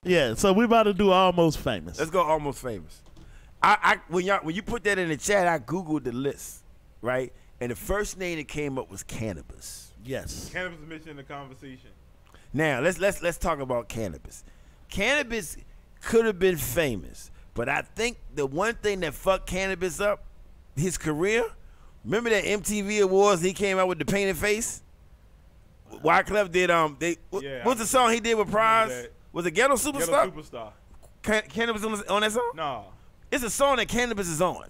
Yeah, so we about to do Almost Famous. Let's go Almost Famous. When you put that in the chat, I Googled the list, right? And the first name that came up was Cannabis. Yes. Cannabis mentioned in the conversation. Now let's talk about Cannabis. Cannabis could have been famous, but I think the one thing that fucked Cannabis up, his career. Remember that MTV Awards? He came out with the painted face. Wyclef did what's the song he did with Prize? Was it Ghetto Superstar? Ghetto Superstar. Cannabis on that song? No. It's a song that Cannabis is on.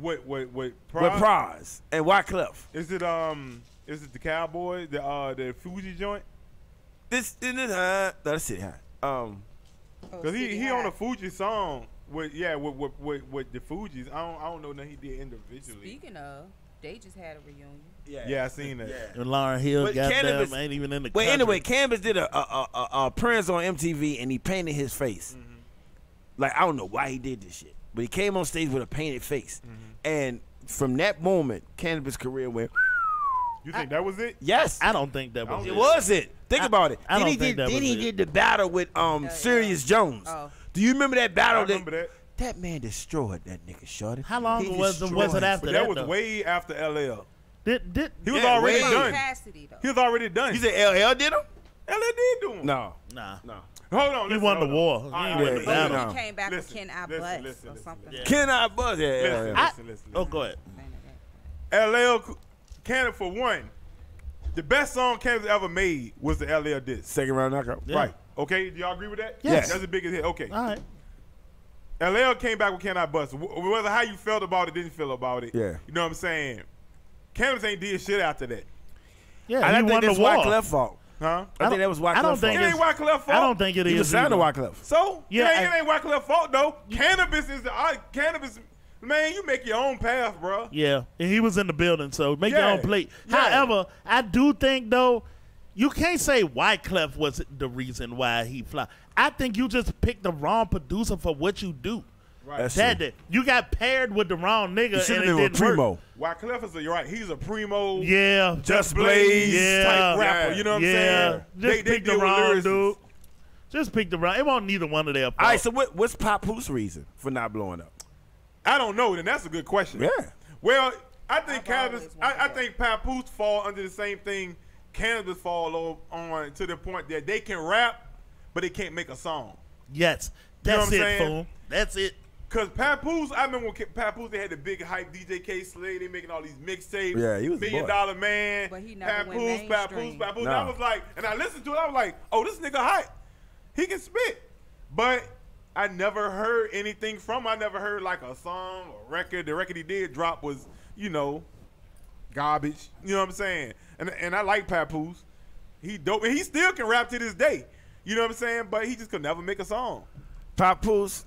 Wait, with Prize and Wyclef. Is it the Cowboy, the Fuji joint? That's it, huh? Cause he on a Fuji song with the Fugees. I don't know that he did individually. Speaking of, they just had a reunion. Yeah, I seen that. Yeah. And Lauryn Hill got them, ain't even in the country. Anyway, Cannabis did a appearance on MTV and he painted his face. Mm-hmm. Like, I don't know why he did this shit, but he came on stage with a painted face. And from that moment, Cannabis' career went. You think that was it? Yes. I don't think that was it. Was it? Think about it. I Then don't he think did. that Then was he it. did the battle with Sirius Jones. Oh. Do you remember that battle? I remember that. That man destroyed that nigga, shorty. How long He was it destroyed after But that? that was though? way after LL. Did He was Yeah, already way. done. Cassidy, though. He was already done. You said LL did him? LL did do him. No. nah. Hold on. He listen, won the hold on. war. He All ain't right, win the listen, battle. no. He came back Listen, with Ken I listen, Butts listen, or listen. something. Yeah. Can I buzz? Yeah. Listen. Oh, go ahead. LL Canada for one. The best song Canada ever made was the LL disc. Second round knockout. Yeah. Right. Okay. Do y'all agree with that? Yes. That's the biggest hit. Okay. All right. LL came back with Can I Bust? Whether how you felt about it, didn't feel about it. Yeah. You know what I'm saying? Cannabis ain't did shit after that. Yeah, I he think won the that's war. Wyclef's fault. Huh? I think that was Wyclef's I don't fault. think It ain't Wyclef's fault. I don't think it is. He was signed to either. Wyclef. So? Yeah, It ain't Wyclef's fault, though. Cannabis is cannabis. Man, you make your own path, bro. Yeah, and he was in the building, so make your Yeah. own plate. Yeah. However, I do think, though, you can't say Wyclef was the reason why he fly. I think you just picked the wrong producer for what you do. Right. That's That true. did. You got paired with the wrong nigga, He should and have it been with didn't Primo. work. Wyclef is you're right. He's a primo, Yeah, Just Blaze Yeah. type rapper. You know what I'm saying? Just pick the deal with wrong lyricists. dude. Just pick the wrong. It won't neither one of their fault. All right, so what's Papoose reason for not blowing up? I don't know. Then that's a good question. Yeah. Well, I think Cannabis. always wondered I that. think Papoose fall under the same thing Cannabis fall on to the point that they can rap, but they can't make a song. Yes, You know that's what I'm it, saying? fool. That's it. Cause Papoose, I remember when Papoose they had the big hype DJ K Slade, they making all these mixtapes. Yeah, he was $1 the Million boy. Dollar Man. But he never went Papoose. mainstream. And I was like, and I listened to it, I was like, oh, this nigga hype. He can spit. But I never heard anything from him. I never heard like a song or record. The record he did drop was, garbage. You know what I'm saying? And I like Papoose. He dope. And he still can rap to this day. You know what I'm saying? But he just could never make a song. Papoose.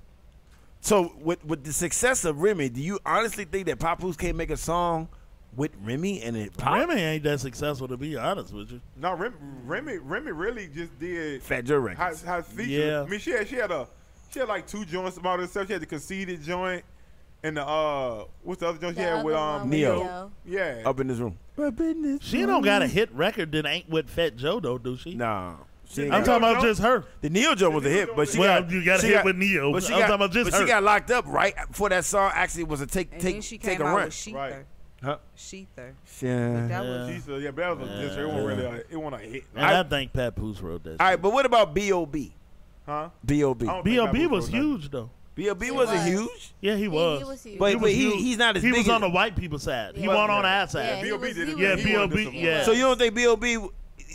So with the success of Remy, do you honestly think that Papoose can't make a song with Remy and it pop? Remy ain't that successful, to be honest with you. No, Remy really just did Fat Joe records. hot feature. Yeah. I mean, she had like 2 joints about herself. She had the Conceited joint and the what's the other joint she The had with other one Neo. with Yeah. Up in this room. She don't got a hit record that ain't with Fat Joe, though, do she? No. She ain't I'm got- talking about just her. The Neo joint was a hit, but she Well, got you got a she hit with Neo. But she I'm got, talking about just but she her. got locked up right before that song actually was a And then take she take came a out run. with Sheether. Right. Huh? Sheether. Yeah. That was She said, yeah, but that was just it wasn't really it wasn't a hit. And I think Papoose wrote that. All right, but what about B.O.B.? Huh? B.O.B. I don't think B.O.B. Papoose was wrote nothing. huge, though. B.O.B. wasn't was. huge. Yeah, he He was. was huge. But was he- huge. he's not as He big was as- on the white people's side. He Yeah. wasn't on our Yeah, side. he B.O.B. was- did it. he Yeah, was- He wanted B.O.B. to do Yeah. some So you don't think B.O.B.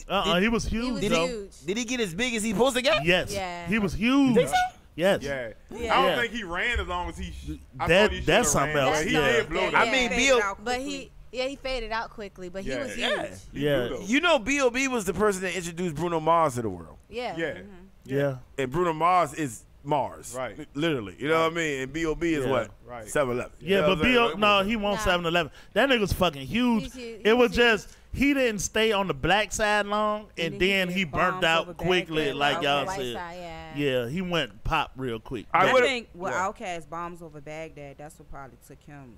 He was He huge, was did though. huge. Did he get as big as he supposed to get? Yes. Yeah. He was huge. think so? Yes. Yeah. Yeah. I don't Yeah. think he ran as long as he I That- thought he that's should've something ran. else, But he yeah. did blow Yeah, that. I mean, Faded B.O. out But quickly. he faded out quickly, but he Yeah. was huge. Yeah. He Yeah. blew, though. You know B.O.B. was the person that introduced Bruno Mars to the world. Yeah. Yeah. Yeah. And Bruno Mars is Mars. Right. Literally. You know what I mean? And B.O.B. is Yeah. what? Right. 7-Eleven. Yeah, You know but what I'm saying? B.O. No, he won Nah. 7-Eleven. That nigga's fucking huge. He's huge. It was He's just he didn't stay on the black side long, and And then then he he burnt bombs out over quickly, Baghdad, like like y'all on the white said. side, Yeah, he went pop real quick. I I would've- think with yeah. Outkast bombs over Baghdad, that's what probably took him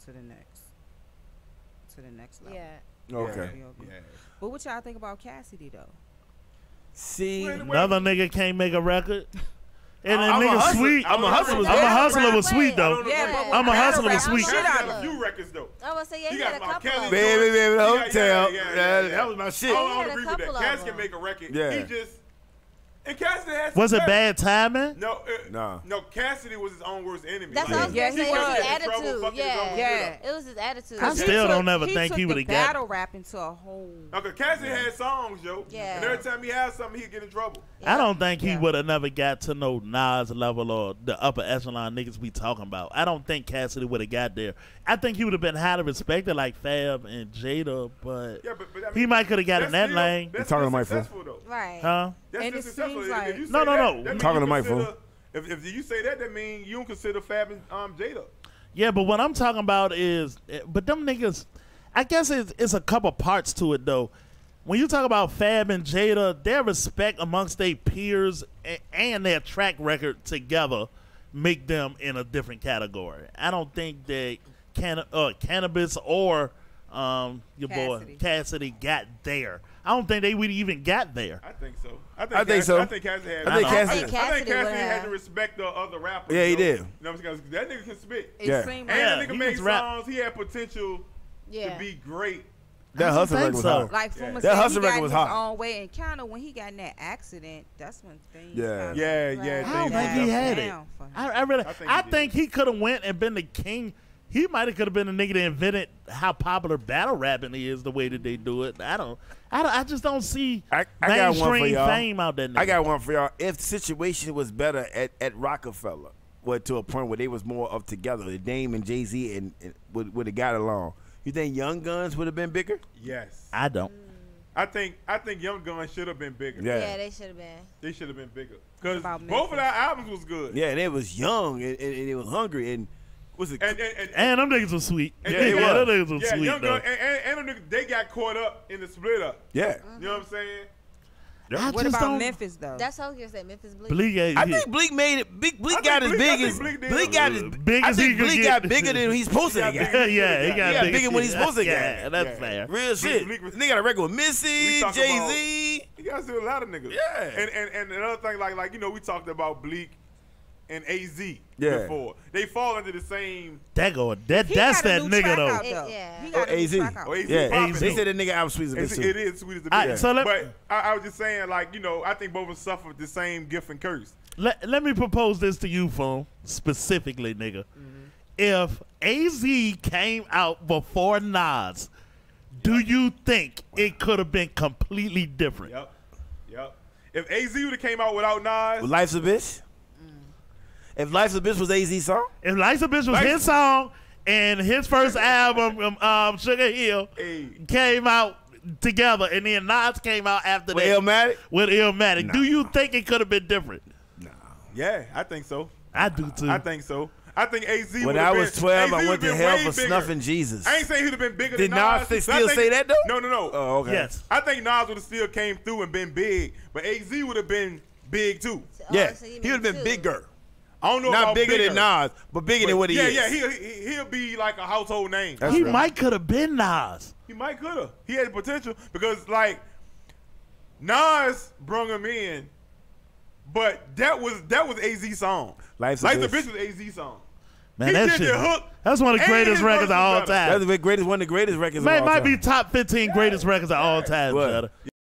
to the next level. Yeah. Okay. B.O.B. Yeah. But what y'all think about Cassidy though? See, Wait, Another nigga can't make a record. And that I'm a nigga hustler. sweet. I'm a hustler. I'm a hustler was sweet though. Yeah, but I'm a hustler was sweet. Cassidy Shit out got of a few records though. I was say, yeah, He he had got a my couple Kelly of Jones. them. Baby, baby, Yeah, hotel. yeah. That was my shit. I He don't had a agree with that. couple of Cass can them. make a record. Yeah. He just and Cassidy has Was some it better- bad timing? No, Nah. no. Cassidy was his own worst enemy. That's what I was Yeah, gonna say. he It was was. his In trouble, attitude. fucking his own Yeah. shit Yeah. up. It was his attitude. I still don't ever he think took he the would've got- battle rap into a whole. Uncle Cassidy had songs, yo. Yeah. And every time he had something, he'd get in trouble. I don't think he Yeah. would have never got to no Nas level or the upper echelon niggas we talking about. I don't think Cassidy would have got there. I think he would have been highly respected like Fab and Jada, but Yeah, but I mean, he might could have got in that still- lane. That's Talking to still Mike, fool. successful though. Right. Huh? That's And still it successful. seems If like- you say No, no, that, no. that mean Talking you to Mike, consider- fool. If you say that, that means you don't consider Fab and Jada. Yeah, but what I'm talking about is, but them niggas, I guess it's a couple parts to it though. When you talk about Fab and Jada, their respect amongst their peers and their track record together make them in a different category. I don't think that Cannabis or your boy Cassidy got there. I don't think they would even got there. I think so. I think so. I think Cassidy had. I think Cassidy- I think Cassidy would had have. to respect the other rappers. Yeah, he yo. did. You know what I'm saying? 'Cause that nigga can spit. It Yeah. seemed And like, Yeah, that nigga he made was rap- songs. He had potential Yeah. to be great. That I hustle think record was so. hard. like Fuma That said, hustle he record got was his hot. own way, and kind of when he got in that accident, that's when things. Yeah. kinda Yeah, went yeah, I don't things think he went had it. down for him. I really, I I think think he he could have went and been the king. He might have could have been the nigga that invented how popular battle rapping is the way that they do it. I just don't see I got one for mainstream y'all. fame out there. Nigga. I got one for y'all. If the situation was better at Rockefeller, well, to a point where they was more up together, the Dame and Jay-Z and would have got along, you think Young Guns would have been bigger? Yes. I don't. I think Young Gun should have been bigger. Yeah. Yeah, they should have been. They should have been bigger. Because About both of Memphis? their albums was good. Yeah, and it was young and it was hungry and was it? And them niggas was sweet. And Yeah, it them was. niggas was yeah, sweet Young though. Gun and them niggas, they got caught up in the split up. yeah. You know what I'm saying? I What just about don't. Memphis though? That's how you said Memphis Bleak. Bleak, I think Bleak made it. Bleak got as Bleak- big I think as Bleak did Bleak as got as big I as he think could Bleak get. got bigger than he's supposed to got get. bigger. yeah, he got got big bigger when he's supposed to Yeah, get. that's Yeah. fair. Real shit. Bleak was- Nigga got a record with We Missy, talk Jay-Z. You guys do a lot of niggas. Yeah. And another thing, like you know, we talked about Bleak and AZ Yeah. before. They fall into the same. That He that's got a that new nigga track though. out, though. Yeah. He got a new AZ. track out. Oh, AZ Yeah, popping. they said that nigga album sweet as a bitch It too. is sweet as a Alright, bitch. so let- but I was just saying, like, you know, I think both of us suffered the same gift and curse. Let me propose this to you, Foom, specifically, nigga. If AZ came out before Nas, do you think it could have been completely different? Yep. If AZ would have came out without Nas, Life's a Bitch? If Life's a Bitch was AZ song? If Life's a Bitch was Life- his song and his first album, Sugar Hill, hey, came out together, and then Nas came out after With that Illmatic? with Illmatic, do you think it could have been different? yeah, I think so. I do too. I think so. I think AZ When would've I been, was 12, AZ I went would've to been hell way for bigger. snuffing Jesus. I ain't saying he'd have been bigger Did than Nas. Nas but I still think- say that, though? No. Oh, okay. Yes. I think Nas would have still came through and been big, but AZ would have been big too. Yeah, so you he mean would have been two. bigger. I don't know Not about bigger than Nas, but bigger than what he yeah, is. Yeah, he'll be like a household name. That's He right. might could have been Nas. He might could have. He had the potential because like Nas brung him in, but that was AZ song. Life's a Like the Bitch. bitch was AZ song. Man, He that did shit. the hook, That's one of the and greatest his records of verse all was better. time. That's the greatest, one of the greatest records Man, of all might time. be top 15 greatest records of all time, What? brother.